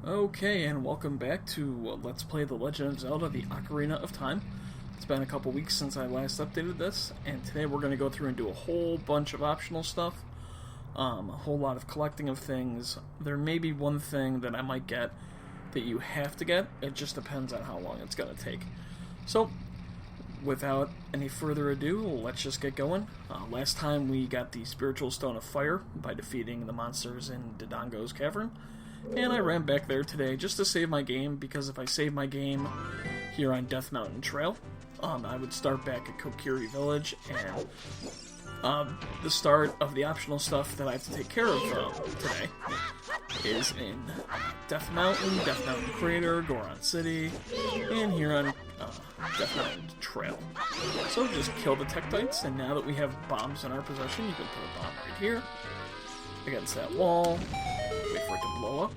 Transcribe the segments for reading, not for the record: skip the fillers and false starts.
Okay, and welcome back to Let's Play The Legend of Zelda, the Ocarina of Time. It's been a couple weeks since I last updated this, and today we're going to go through and do a whole bunch of optional stuff. A whole lot of collecting of things. There may be one thing that I might get that you have to get. It just depends on how long it's going to take. So, without any further ado, let's just get going. Last time we got the Spiritual Stone of Fire by defeating the monsters in Dodongo's Cavern. And I ran back there today just to save my game, because if I save my game here on Death Mountain Trail, I would start back at Kokiri Village, and the start of the optional stuff that I have to take care of today is in Death Mountain Crater, Goron City, and here on Death Mountain Trail. So just kill the Tektites, and now that we have bombs in our possession, you can put a bomb right here against that wall. Wait for it to blow up.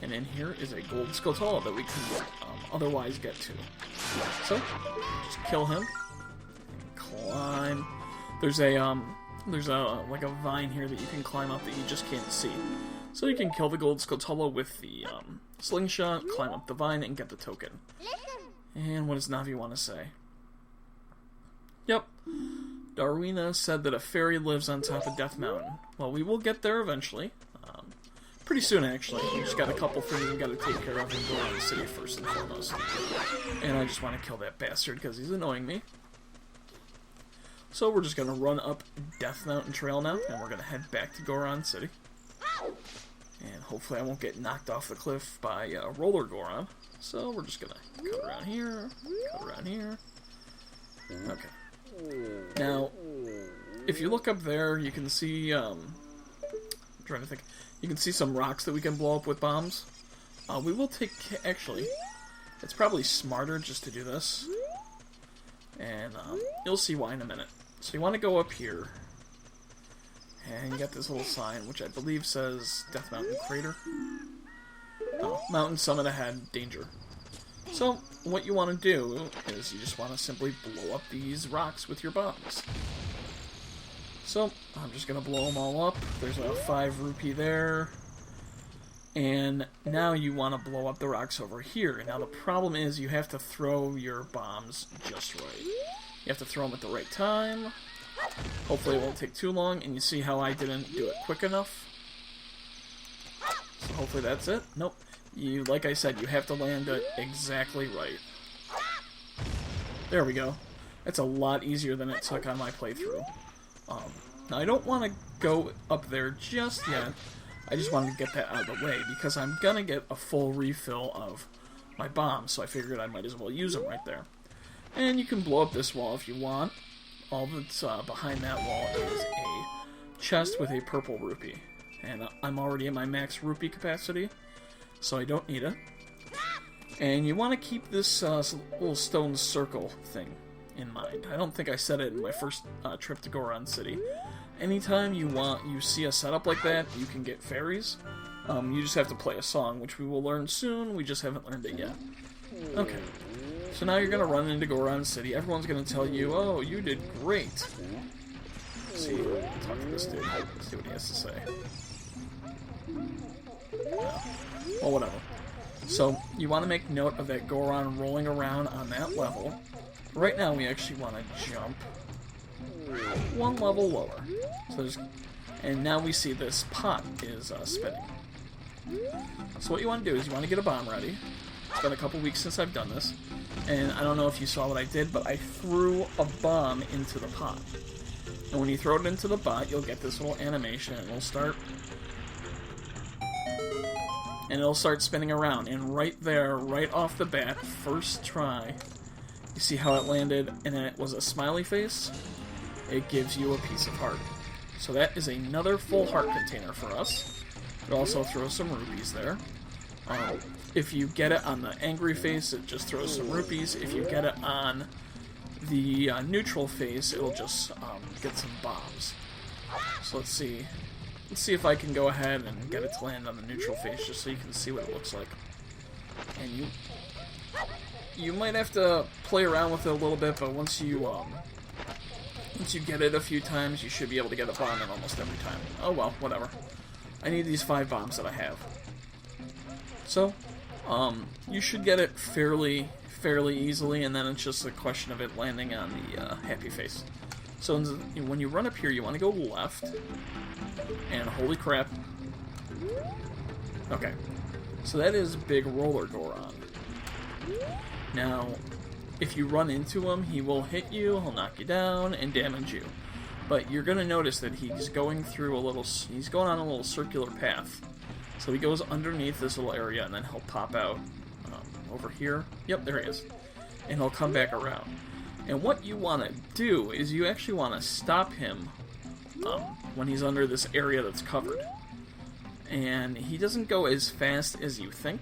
And in here is a Gold Skulltula that we can otherwise get to. So, just kill him. And climb. There's like a vine here that you can climb up that you just can't see. So you can kill the Gold Skulltula with the slingshot, climb up the vine, and get the token. And what does Navi want to say? Yep. Darwina said that a fairy lives on top of Death Mountain. Well, we will get there eventually. Pretty soon, actually. We just got a couple things we got to take care of and go around the city first and foremost. And I just want to kill that bastard because he's annoying me. So we're just going to run up Death Mountain Trail now, and we're going to head back to Goron City. And hopefully I won't get knocked off the cliff by Roller Goron. So we're just going to cut around here, cut around here. Okay. Now, if you look up there, you can see, I'm trying to think, you can see some rocks that we can blow up with bombs. We will take, actually, it's probably smarter just to do this. And you'll see why in a minute. So you want to go up here, and you got this little sign, which I believe says Death Mountain Crater. Oh, mountain summit ahead, danger. So, what you want to do is you just want to simply blow up these rocks with your bombs. So, I'm just going to blow them all up. There's a 5 rupee there. And now you want to blow up the rocks over here. Now, the problem is you have to throw your bombs just right. You have to throw them at the right time. Hopefully it won't take too long. And you see how I didn't do it quick enough? So hopefully that's it. Nope. Like I said, you have to land it exactly right. There we go. That's a lot easier than it took on my playthrough. Now I don't want to go up there just yet. I just wanted to get that out of the way because I'm gonna get a full refill of my bombs, so I figured I might as well use them right there. And you can blow up this wall if you want. All that's behind that wall is a chest with a purple rupee. And I'm already at my max rupee capacity, so I don't need it. And you want to keep this little stone circle thing in mind. I don't think I said it in my first trip to Goron City. Anytime you see a setup like that, you can get fairies. You just have to play a song, which we will learn soon. We just haven't learned it yet. Okay. So now you're going to run into Goron City. Everyone's going to tell you, oh, you did great. Let's see, talk to this dude. Let's see what he has to say. Well, whatever. So, you want to make note of that Goron rolling around on that level. Right now, we actually want to jump one level lower. So and now we see this pot is spinning. So what you want to do is you want to get a bomb ready. It's been a couple weeks since I've done this. And I don't know if you saw what I did, but I threw a bomb into the pot. And when you throw it into the pot, you'll get this little animation, and it'll start... And it'll start spinning around. And right there, right off the bat, first try, you see how it landed, and it was a smiley face? It gives you a piece of heart. So that is another full heart container for us. It also throws some rupees there. If you get it on the angry face, it just throws some rupees. If you get it on the neutral face, it'll just get some bombs. So let's see. Let's see if I can go ahead and get it to land on the neutral face, just so you can see what it looks like. And you might have to play around with it a little bit, but once you get it a few times, you should be able to get a bomb in almost every time. Oh well, whatever. I need these 5 bombs that I have. So, you should get it fairly easily, and then it's just a question of it landing on the happy face. So when you run up here, you want to go left, and holy crap. Okay, so that is Big Roller Goron. Now, if you run into him, he will hit you, he'll knock you down, and damage you. But you're going to notice that he's going through he's going on a little circular path. So he goes underneath this little area, and then he'll pop out over here. Yep, there he is. And he'll come back around. And what you want to do is you actually want to stop him when he's under this area that's covered. And he doesn't go as fast as you think,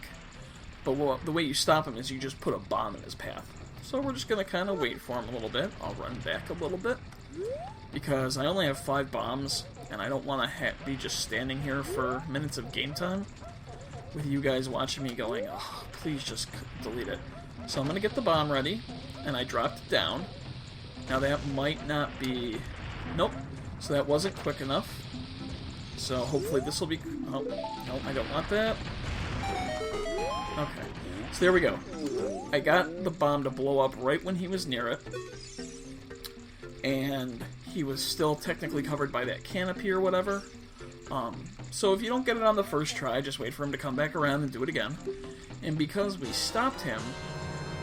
but the way you stop him is you just put a bomb in his path. So we're just going to kind of wait for him a little bit. I'll run back a little bit, because I only have 5 bombs, and I don't want to be just standing here for minutes of game time with you guys watching me going, oh, please just delete it. So I'm going to get the bomb ready, and I dropped it down. Now that might not be... Nope. So that wasn't quick enough. So hopefully this will be... Oh, no, I don't want that. Okay. So there we go. I got the bomb to blow up right when he was near it. And he was still technically covered by that canopy or whatever. So if you don't get it on the first try, just wait for him to come back around and do it again. And because we stopped him,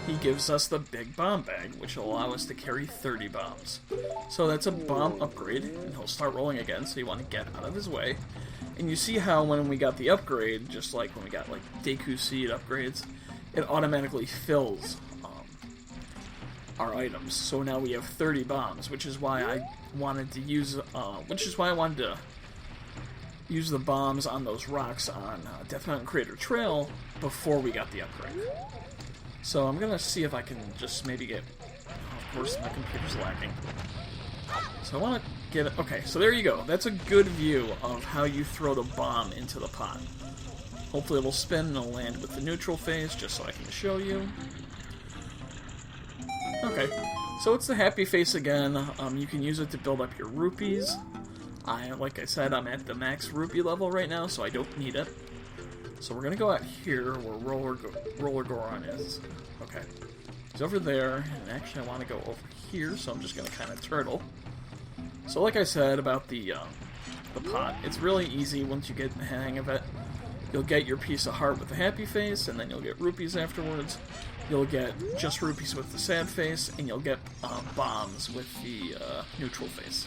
he gives us the big bomb bag, which will allow us to carry 30 bombs. So that's a bomb upgrade, and he'll start rolling again, so you want to get out of his way. And you see how when we got the upgrade, just like when we got like Deku Seed upgrades, it automatically fills our items. So now we have 30 bombs, which is why I wanted to use the bombs on those rocks on Death Mountain Crater Trail before we got the upgrade. So I'm gonna see if I can just maybe get... Oh, of course, my computer's lagging. So I want to get it... Okay, so there you go. That's a good view of how you throw the bomb into the pot. Hopefully it'll spin and it'll land with the neutral phase, just so I can show you. Okay, so it's the happy face again. You can use it to build up your rupees. Like I said, I'm at the max rupee level right now, so I don't need it. So we're going to go out here where Roller Goron is. Okay. He's over there, and actually I want to go over here, so I'm just going to kind of turtle. So like I said about the pot, it's really easy once you get the hang of it. You'll get your piece of heart with the happy face, and then you'll get rupees afterwards. You'll get just rupees with the sad face, and you'll get bombs with the neutral face.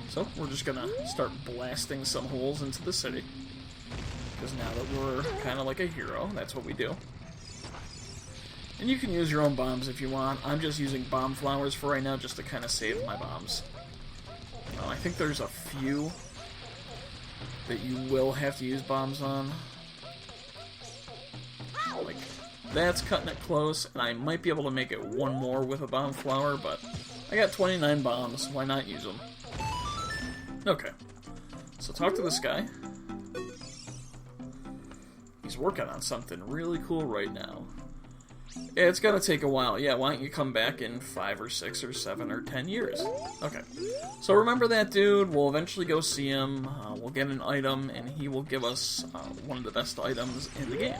So we're just going to start blasting some holes into the city. Because now that we're kind of like a hero, that's what we do. And you can use your own bombs if you want. I'm just using bomb flowers for right now just to kind of save my bombs. I think there's a few that you will have to use bombs on. Like, that's cutting it close, and I might be able to make it one more with a bomb flower, but I got 29 bombs, why not use them? Okay, so talk to this guy. He's working on something really cool right now. Yeah, it's gonna take a while. Yeah, why don't you come back in 5 or 6 or 7 or 10 years? Okay. So remember that dude. We'll eventually go see him. We'll get an item, and he will give us one of the best items in the game.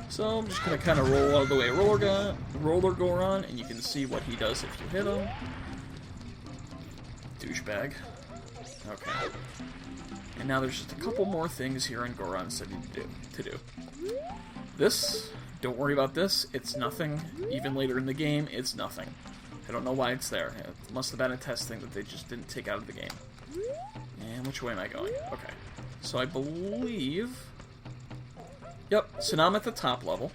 So I'm just gonna kind of roll out of the way Roller Goron, and you can see what he does if you hit him. Douchebag. Okay. And now there's just a couple more things here in Goron City to do. This, don't worry about this, it's nothing. Even later in the game, it's nothing. I don't know why it's there. It must have been a test thing that they just didn't take out of the game. And which way am I going? Okay. So I believe... Yep, so now I'm at the top level.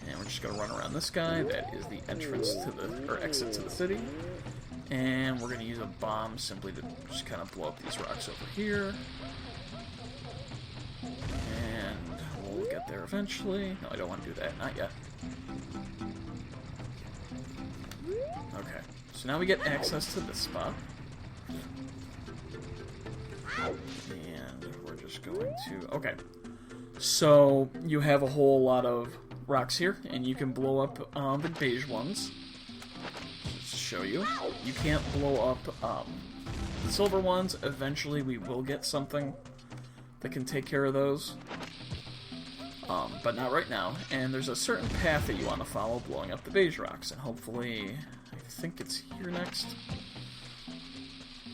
And we're just going to run around this guy. That is the entrance to the, or exit to the city. And we're going to use a bomb simply to just kind of blow up these rocks over here. And we'll get there eventually. No, I don't want to do that. Not yet. Okay. So now we get access to this spot. And we're just going to... Okay. So you have a whole lot of rocks here, and you can blow up the beige ones. Show you. You can't blow up the silver ones. Eventually we will get something that can take care of those. but not right now. And there's a certain path that you want to follow, blowing up the beige rocks, and hopefully, I think it's here next.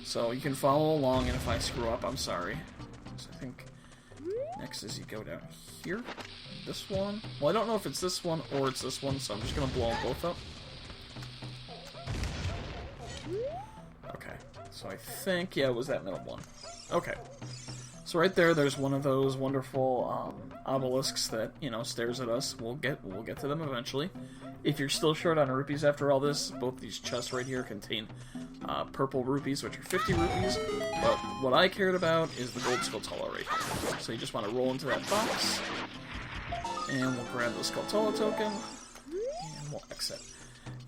So you can follow along, and if I screw up, I'm sorry. So I think next is you go down here. This one. Well, I don't know if it's this one or it's this one, so I'm just going to blow them both up. Okay, so I think, yeah, it was that middle one. Okay. So right there's one of those wonderful obelisks that, you know, stares at us. We'll get to them eventually. If you're still short on rupees after all this, both these chests right here contain purple rupees, which are 50 rupees. But what I cared about is the Gold Skulltula right here. So you just want to roll into that box, and we'll grab the Skulltula token, and we'll exit.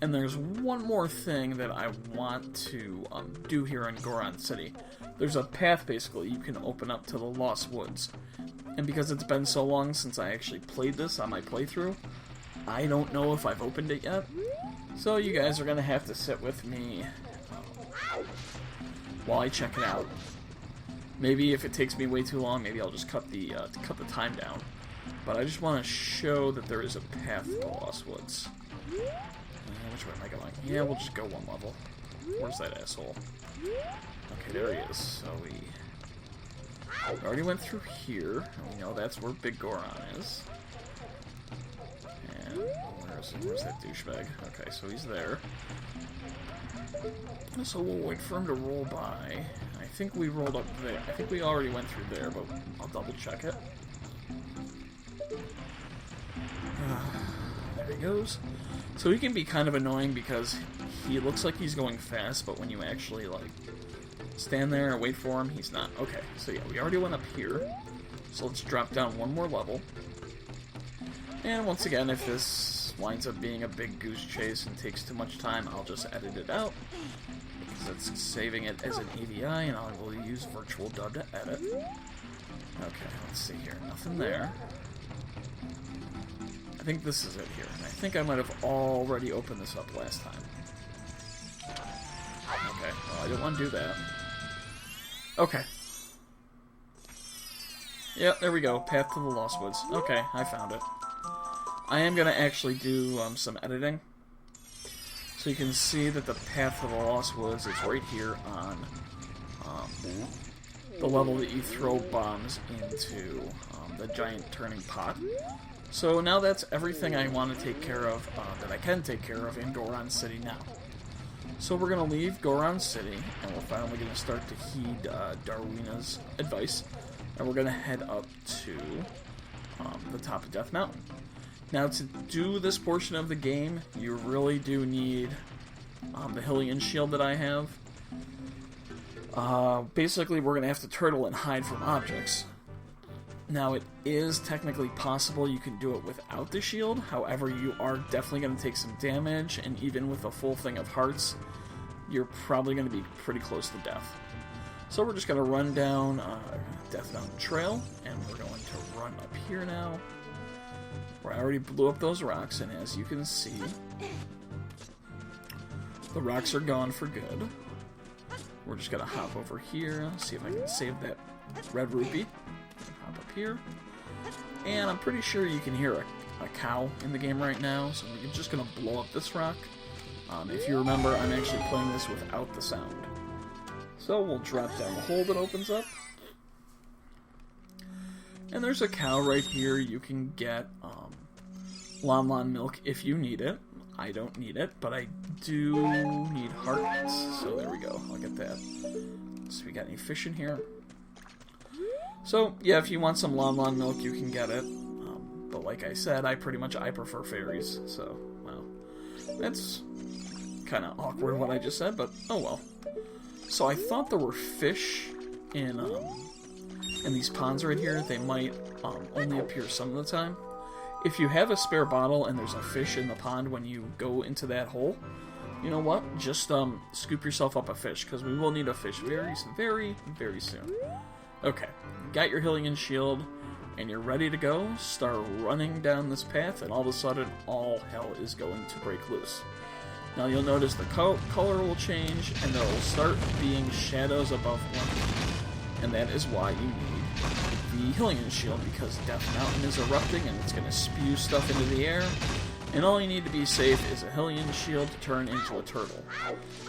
And there's one more thing that I want to do here in Goron City. There's a path, basically, you can open up to the Lost Woods. And because it's been so long since I actually played this on my playthrough, I don't know if I've opened it yet. So you guys are going to have to sit with me while I check it out. Maybe if it takes me way too long, maybe I'll just cut the time down. But I just want to show that there is a path to the Lost Woods. Which way am I going? Yeah, we'll just go one level. Where's that asshole? Okay, there he is. So we already went through here. We know that's where Big Goron is. And where's that douchebag? Okay, so he's there. So we'll wait for him to roll by. I think we rolled up there. I think we already went through there, but I'll double check it. There he goes. So he can be kind of annoying because he looks like he's going fast, but when you actually, like, stand there and wait for him, he's not. Okay, so yeah, we already went up here. So let's drop down one more level. And once again, if this winds up being a big goose chase and takes too much time, I'll just edit it out. Because it's saving it as an AVI, and I will use Virtual Dub to edit. Okay, let's see here. Nothing there. I think this is it here. And I think I might have already opened this up last time. Okay, well, I didn't want to do that. Okay. Yep, there we go. Path to the Lost Woods. Okay, I found it. I am going to actually do some editing. So you can see that the path to the Lost Woods is right here on the level that you throw bombs into the giant turning pot. So now that's everything I want to take care of, that I can take care of in Goron City now. So we're going to leave Goron City, and we're finally going to start to heed Darwina's advice, and we're going to head up to the top of Death Mountain. Now to do this portion of the game, you really do need the Hylian shield that I have. Basically, we're going to have to turtle and hide from objects. Now, it is technically possible you can do it without the shield, however, you are definitely going to take some damage, and even with a full thing of hearts, you're probably going to be pretty close to death. So we're just going to run down Death Mountain Trail, and we're going to run up here now, where I already blew up those rocks, and as you can see, the rocks are gone for good. We're just going to hop over here, see if I can save that red rupee. Hop up here, and I'm pretty sure you can hear a cow in the game right now, so we're just going to blow up this rock. If you remember, I'm actually playing this without the sound. So we'll drop down the hole that opens up, and there's a cow right here. You can get Lon Lon milk if you need it. I don't need it, but I do need hearts, so there we go. I'll get that. So we got any fish in here? So, yeah, if you want some Lon Lon milk, you can get it. But like I said, I prefer fairies. So, well, that's kind of awkward what I just said, but oh well. So I thought there were fish in these ponds right here. They might only appear some of the time. If you have a spare bottle and there's a fish in the pond when you go into that hole, you know what? Just scoop yourself up a fish, because we will need a fish very, very soon. Okay, got your Hylian shield, and you're ready to go. Start running down this path, and all of a sudden, all hell is going to break loose. Now you'll notice the color will change, and there will start being shadows above one, and that is why you need the Hylian shield, because Death Mountain is erupting and it's going to spew stuff into the air. And all you need to be safe is a Hylian shield to turn into a turtle.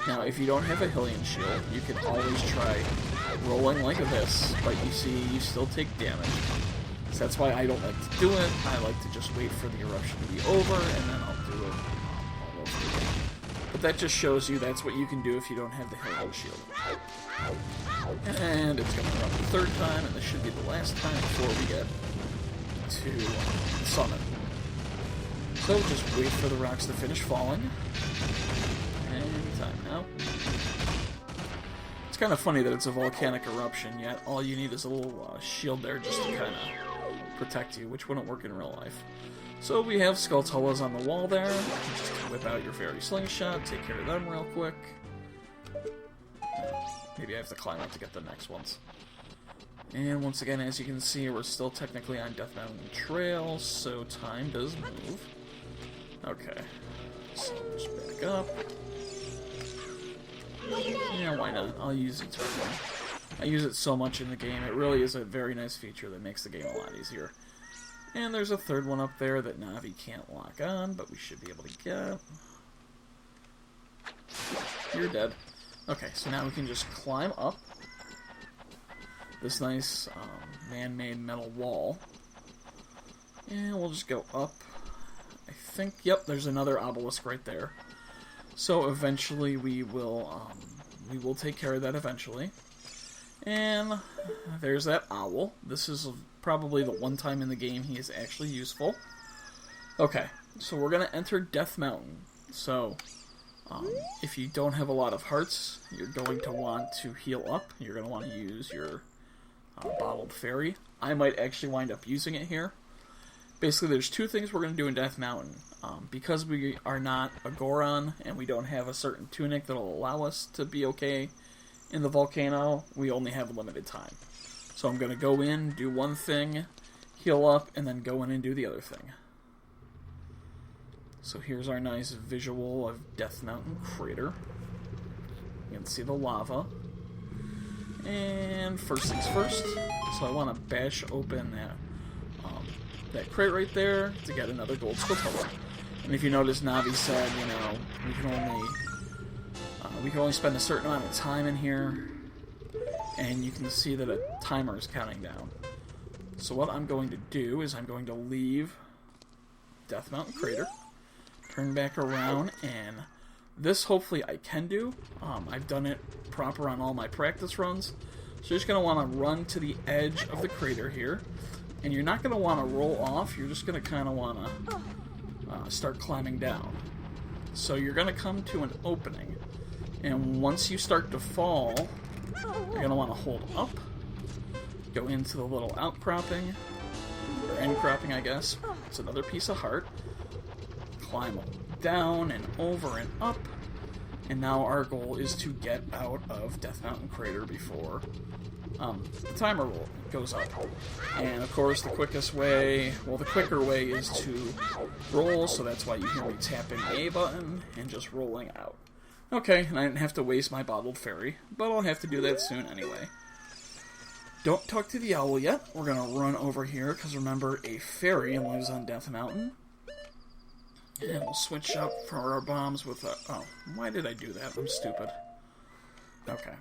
Now, if you don't have a Hylian shield, you can always try rolling like this, but you see, you still take damage. So that's why I don't like to do it. I like to just wait for the eruption to be over, and then I'll do it all over again. But that just shows you that's what you can do if you don't have the Hylian shield. And it's going to erupt the third time, and this should be the last time before we get to the summit. So just wait for the rocks to finish falling. Anytime now. It's kind of funny that it's a volcanic eruption, yet all you need is a little shield there just to kind of protect you, which wouldn't work in real life. So we have Skulltulas on the wall there. Just whip out your fairy slingshot, take care of them real quick. Maybe I have to climb up to get the next ones. And once again, as you can see, we're still technically on Death Mountain Trail, so time does move. Okay, so just back up. Yeah, why not? I'll use it. I use it so much in the game. It really is a very nice feature that makes the game a lot easier. And there's a third one up there that Navi can't lock on, but we should be able to get. You're dead. Okay, so now we can just climb up this nice man-made metal wall. And we'll just go up. I think, yep, there's another obelisk right there. So eventually we will take care of that eventually. And there's that owl. This is probably the one time in the game he is actually useful. Okay, so we're going to enter Death Mountain. So, if you don't have a lot of hearts, you're going to want to heal up. You're going to want to use your bottled fairy. I might actually wind up using it here. Basically, there's two things we're going to do in Death Mountain. Because we are not a Goron, and we don't have a certain tunic that will allow us to be okay in the volcano, we only have limited time. So I'm going to go in, do one thing, heal up, and then go in and do the other thing. So here's our nice visual of Death Mountain Crater. You can see the lava. And first things first, so I want to bash open that crate right there to get another Gold Skulltula. And if you notice, Navi said, you know, we can only spend a certain amount of time in here, and you can see that a timer is counting down. So what I'm going to do is I'm going to leave Death Mountain Crater, turn back around, and this hopefully I can do. I've done it proper on all my practice runs. So you're just going to want to run to the edge of the crater here, and you're not going to want to roll off, you're just going to kind of want to start climbing down. So you're going to come to an opening, and once you start to fall, you're going to want to hold up, go into the little outcropping, or incropping I guess, it's another piece of heart, climb down and over and up, and now our goal is to get out of Death Mountain Crater before the timer goes up. And of course the quicker way is to roll, so that's why you hear me tapping the A button and just rolling out. Okay, and I didn't have to waste my bottled fairy, but I'll have to do that soon anyway. Don't talk to the owl yet. We're going to run over here, because remember, a fairy lives on Death Mountain. And we'll switch up for our bombs with a... Oh, why did I do that? I'm stupid. Okay.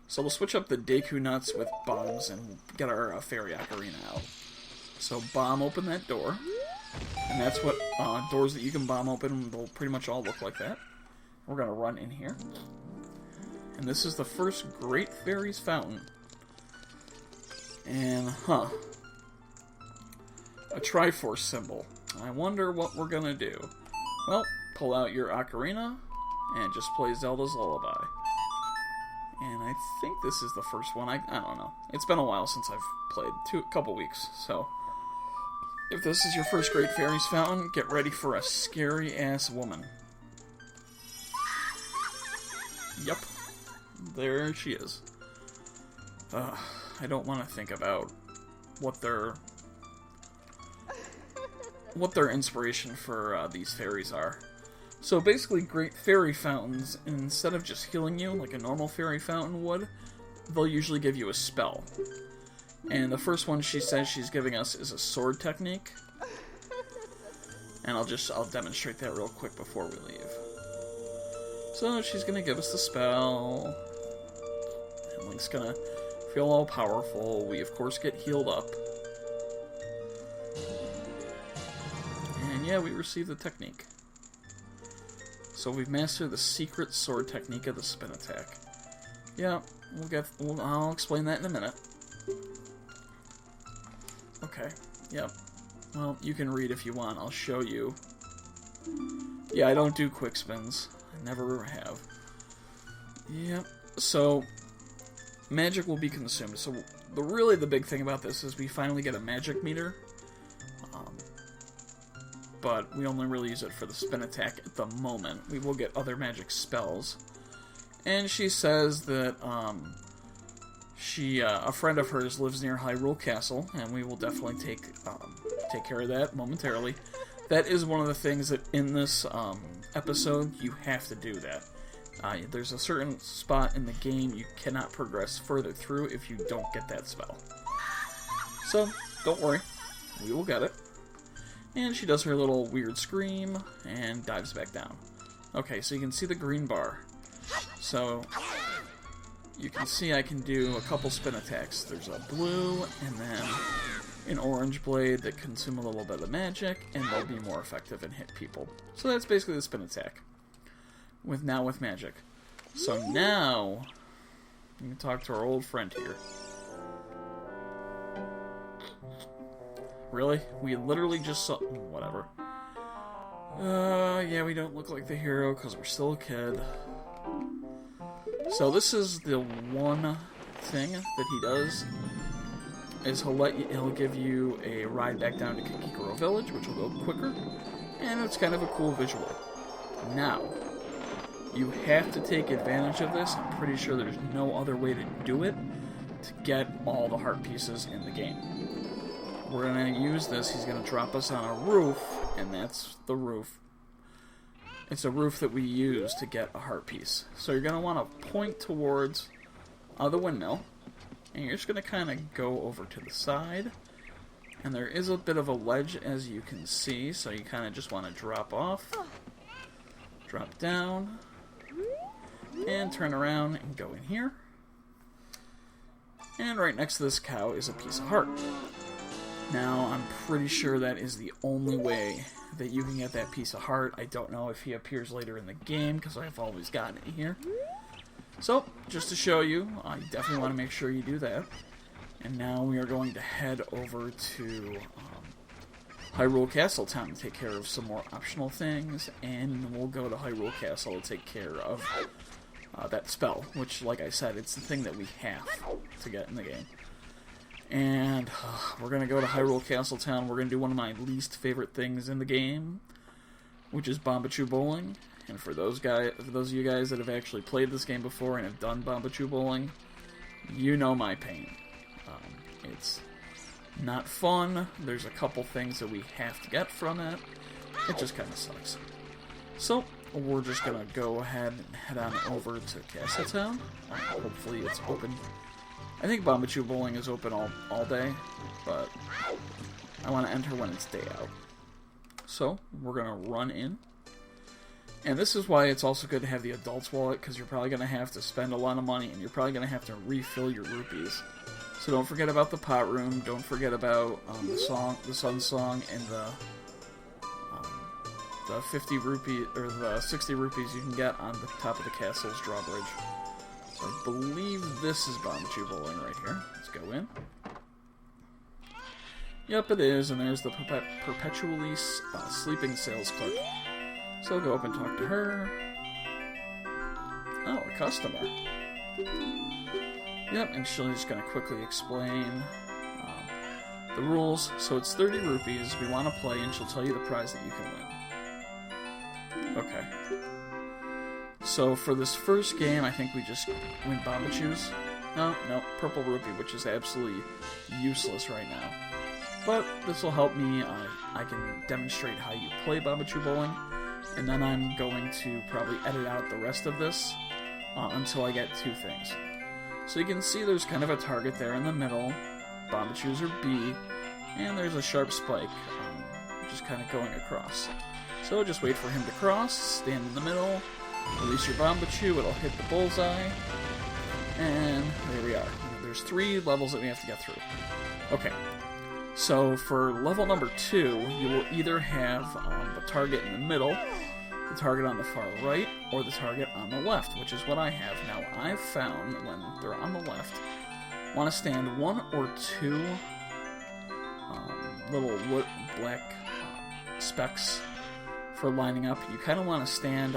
So we'll switch up the Deku Nuts with bombs and get our fairy ocarina out. So bomb open that door. And that's what doors that you can bomb open, they'll pretty much all look like that. We're going to run in here. And this is the first Great Fairies Fountain. And, a Triforce symbol. I wonder what we're going to do. Well, pull out your ocarina and just play Zelda's Lullaby. And I think this is the first one. I don't know. It's been a while since I've played. A couple weeks, so... If this is your first Great Fairies Fountain, get ready for a scary-ass woman. Yep. There she is. I don't want to think about what their inspiration for these fairies are. So basically, Great Fairy Fountains, instead of just healing you like a normal fairy fountain would, they'll usually give you a spell. And the first one she says she's giving us is a sword technique. And I'll demonstrate that real quick before we leave. So she's gonna give us the spell. And Link's gonna feel all powerful. We of course get healed up. And yeah, we receive the technique. So we've mastered the secret sword technique of the spin attack. Yeah, I'll explain that in a minute. Okay, yep. Well, you can read if you want. I'll show you. Yeah, I don't do quick spins. I never have. Yep. So, magic will be consumed. So, really the big thing about this is we finally get a magic meter. But we only really use it for the spin attack at the moment. We will get other magic spells. And she says that a friend of hers lives near Hyrule Castle, and we will definitely take care of that momentarily. That is one of the things that in this episode you have to do that. There's a certain spot in the game you cannot progress further through if you don't get that spell. So, don't worry. We will get it. And she does her little weird scream and dives back down. Okay, so you can see the green bar. So, you can see I can do a couple spin attacks. There's a blue and then an orange blade that consume a little bit of magic, and they'll be more effective and hit people. So that's basically the spin attack. With magic. So now, we can talk to our old friend here. Really? We literally just saw... Whatever. Yeah, we don't look like the hero because we're still a kid. So this is the one thing that he does, is he'll give you a ride back down to Kikikoro Village, which will go quicker, and it's kind of a cool visual. Now, you have to take advantage of this. I'm pretty sure there's no other way to do it to get all the heart pieces in the game. We're going to use this. He's going to drop us on a roof, and that's the roof. It's a roof that we use to get a heart piece. So you're going to want to point towards the windmill, and you're just going to kind of go over to the side. And there is a bit of a ledge, as you can see, so you kind of just want to drop off, drop down, and turn around and go in here. And right next to this cow is a piece of heart. Now, I'm pretty sure that is the only way that you can get that piece of heart. I don't know if he appears later in the game, because I've always gotten it here. So, just to show you, I definitely want to make sure you do that. And now we are going to head over to Hyrule Castle Town to take care of some more optional things, and we'll go to Hyrule Castle to take care of that spell, which, like I said, it's the thing that we have to get in the game. And we're going to go to Hyrule Castle Town. We're going to do one of my least favorite things in the game, which is Bombachu Bowling. And for those of you guys that have actually played this game before and have done Bombachu Bowling, you know my pain. It's not fun. There's a couple things that we have to get from it. It just kind of sucks. So, we're just going to go ahead and head on over to Castle Town. Hopefully it's open. I think Bombachu Bowling is open all day, but I want to enter when it's day out. So, we're going to run in. And this is why it's also good to have the adult's wallet, because you're probably going to have to spend a lot of money, and you're probably going to have to refill your rupees. So don't forget about the pot room, don't forget about the Sun Song, and the 50 rupee, or the 60 rupees you can get on the top of the castle's drawbridge. So I believe this is Bombachu Bowling right here. Let's go in. Yep, it is, and there's the perpetually sleeping sales clerk. So go up and talk to her. Oh, a customer. Yep, and she's just going to quickly explain the rules. So it's 30 rupees. We want to play, and she'll tell you the prize that you can win. Okay. So for this first game, I think we just win Bombachus. No, Purple Rupee, which is absolutely useless right now. But this will help me. I can demonstrate how you play Bombachu Bowling. And then I'm going to probably edit out the rest of this until I get two things. So you can see there's kind of a target there in the middle. Bombachus are B, and there's a sharp spike, just kind of going across. So just wait for him to cross, stand in the middle, release your Bombachu, it'll hit the bullseye, and there we are. There's 3 levels that we have to get through. Okay, so for level number 2, you will either have the target in the middle, the target on the far right, or the target on the left, which is what I have. Now, I've found when they're on the left, want to stand 1 or 2 little black specks for lining up. You kind of want to stand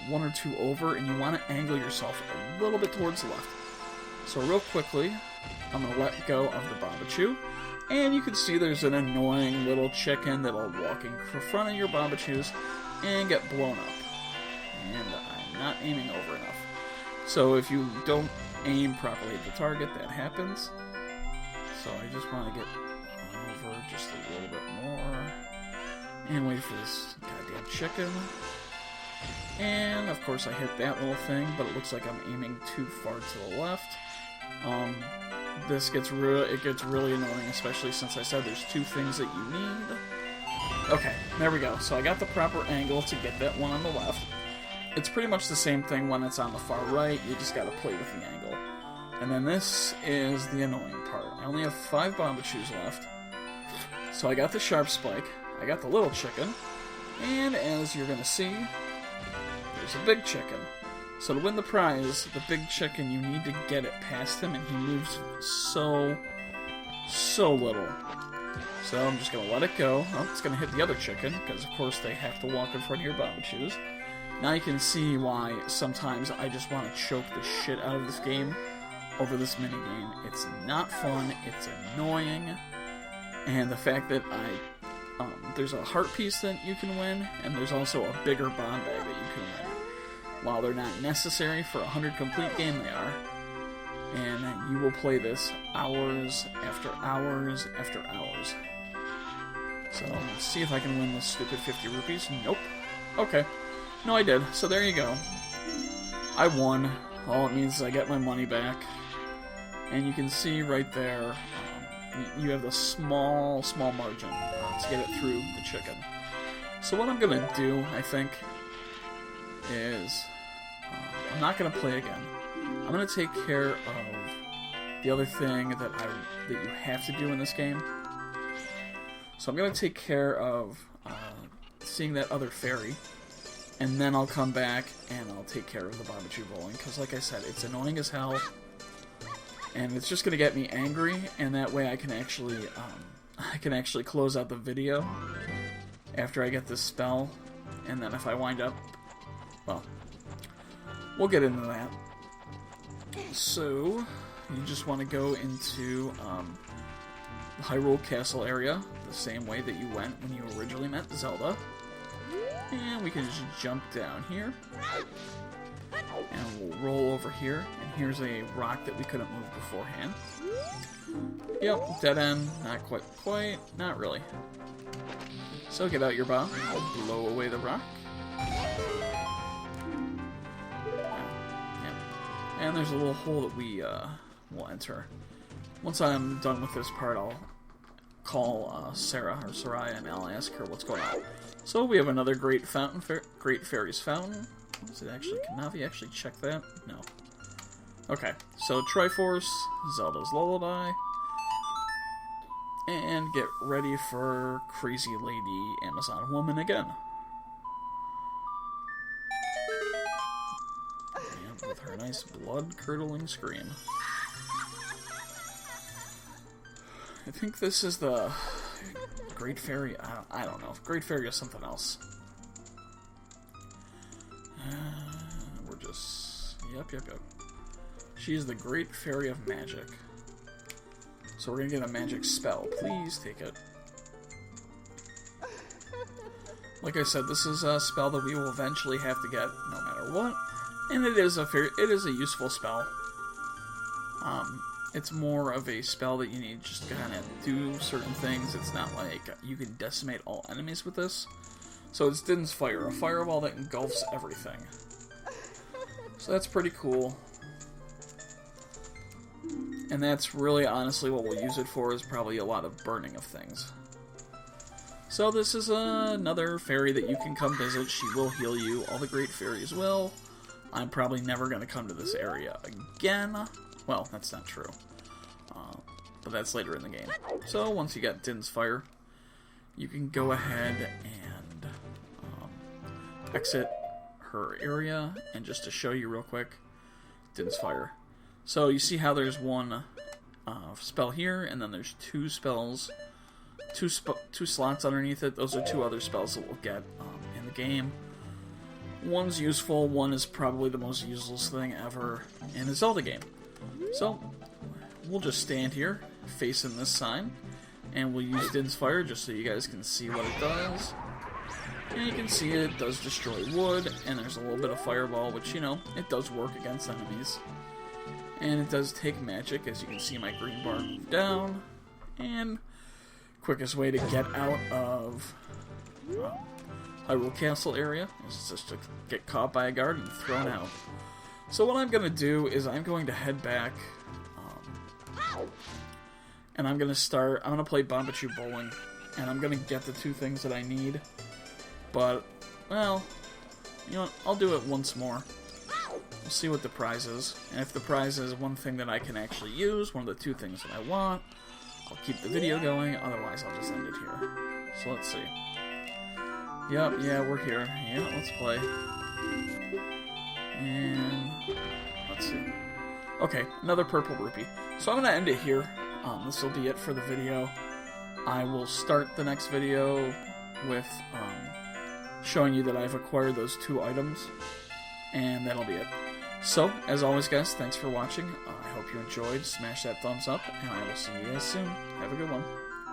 1 or 2 over, and you want to angle yourself a little bit towards the left. So real quickly, I'm going to let go of the Bombachu, and you can see there's an annoying little chicken that'll walk in front of your Bombachus and get blown up. And I'm not aiming over enough. So if you don't aim properly at the target, that happens. So I just want to get over just a little bit more. And wait for this goddamn chicken. And of course I hit that little thing, but it looks like I'm aiming too far to the left. This gets really annoying, especially since I said there's 2 things that you need. Okay, there we go. So I got the proper angle to get that one on the left. It's pretty much the same thing when it's on the far right, you just gotta play with the angle. And then this is the annoying part. I only have 5 Bombachus left. So I got the sharp spike, I got the little chicken, and as you're gonna see, there's a big chicken. So to win the prize, the big chicken, you need to get it past him, and he moves so little. So I'm just going to let it go. Oh, it's going to hit the other chicken, because of course they have to walk in front of your Bombachus. Now you can see why sometimes I just want to choke the shit out of this game over this minigame. It's not fun, it's annoying, and the fact that there's a heart piece that you can win, and there's also a bigger bomb bag that you can win. While they're not necessary for a 100 complete game, they are. And you will play this hours after hours after hours. So, let's see if I can win this stupid 50 rupees. Nope. Okay. No, I did. So there you go. I won. All it means is I get my money back. And you can see right there, you have the small margin to get it through the chicken. So what I'm going to do, I think, is I'm not going to play again. I'm going to take care of the other thing that you have to do in this game. So I'm going to take care of seeing that other fairy, and then I'll come back and I'll take care of the Bombachus bowling, because like I said, it's annoying as hell, and it's just going to get me angry, and that way I can actually close out the video after I get this spell, and then if I wind up, well, we'll get into that. So, you just want to go into the Hyrule Castle area, the same way that you went when you originally met Zelda. And we can just jump down here. And we'll roll over here. And here's a rock that we couldn't move beforehand. Yep, dead end. Not quite. Not really. So get out your bomb. Blow away the rock. And there's a little hole that we will enter. Once I'm done with this part, I'll call Sarah or Soraya, and I'll ask her what's going on. So we have another Great Fairy's Fountain. Is it actually? Can Navi actually check that? No. Okay, so Triforce, Zelda's Lullaby, and get ready for Crazy Lady Amazon Woman again. With her nice blood-curdling scream. I think this is the Great Fairy. I don't know. Great Fairy is something else. We're just... Yep. She's the Great Fairy of Magic. So we're gonna get a magic spell. Please take it. Like I said, this is a spell that we will eventually have to get, no matter what. And it is a useful spell. It's more of a spell that you need just to kind of do certain things. It's not like you can decimate all enemies with this. So it's Din's Fire, a fireball that engulfs everything. So that's pretty cool. And that's really honestly what we'll use it for, is probably a lot of burning of things. So this is another fairy that you can come visit. She will heal you. All the great fairies will. I'm probably never going to come to this area again. Well, that's not true. But that's later in the game. So once you got Din's Fire, you can go ahead and exit her area. And just to show you real quick, Din's Fire. So you see how there's one spell here, and then there's two spells, two slots underneath it. Those are two other spells that we'll get in the game. One's useful, one is probably the most useless thing ever in a Zelda game. So we'll just stand here, facing this sign, and we'll use Din's Fire just so you guys can see what it does. And you can see it does destroy wood, and there's a little bit of fireball, which, you know, it does work against enemies. And it does take magic, as you can see my green bar move down. And quickest way to get out of Hyrule Castle area is just to get caught by a guard and thrown out. So what I'm going to do is I'm going to head back, and I'm going to play Bombachu Bowling, and I'm going to get the two things that I need. But, well, you know what, I'll do it once more. We'll see what the prize is, and if the prize is one thing that I can actually use, one of the two things that I want, I'll keep the video going, otherwise I'll just end it here. So let's see. Yep, yeah, we're here. Yeah, let's play. And let's see. Okay, another purple rupee. So I'm going to end it here. This will be it for the video. I will start the next video with showing you that I've acquired those two items, and that'll be it. So, as always, guys, thanks for watching. I hope you enjoyed. Smash that thumbs up, and I will see you guys soon. Have a good one.